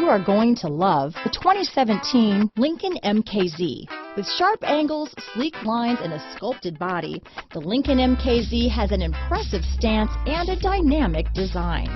you are going to love the 2017 Lincoln MKZ. With sharp angles, sleek lines, and a sculpted body, the Lincoln MKZ has an impressive stance and a dynamic design.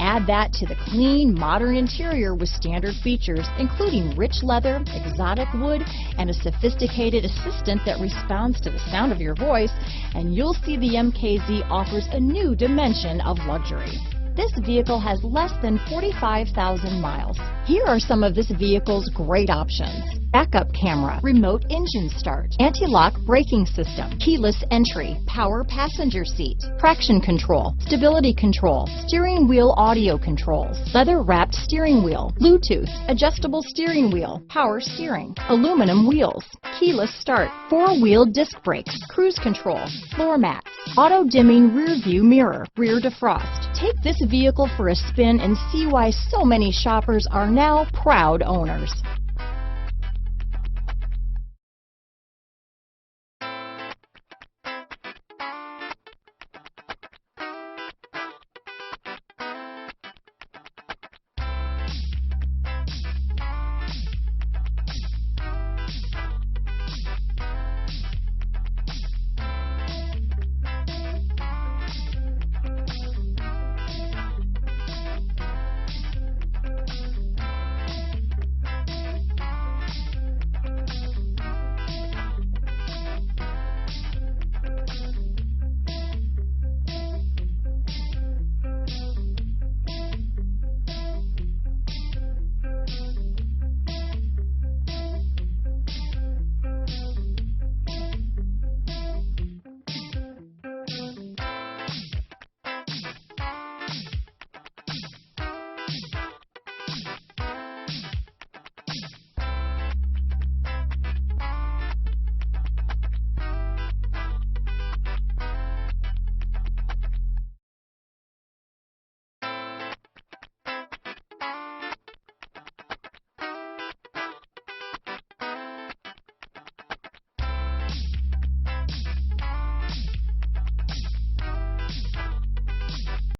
Add that to the clean, modern interior with standard features, including rich leather, exotic wood, and a sophisticated assistant that responds to the sound of your voice, and you'll see the MKZ offers a new dimension of luxury. This vehicle has less than 45,000 miles. Here are some of this vehicle's great options: backup camera, remote engine start, anti-lock braking system, keyless entry, power passenger seat, traction control, stability control, steering wheel audio controls, leather-wrapped steering wheel, Bluetooth, adjustable steering wheel, power steering, aluminum wheels, keyless start, four-wheel disc brakes, cruise control, floor mats, auto-dimming rear view mirror, rear defrost. Take this vehicle for a spin and see why so many shoppers are now proud owners.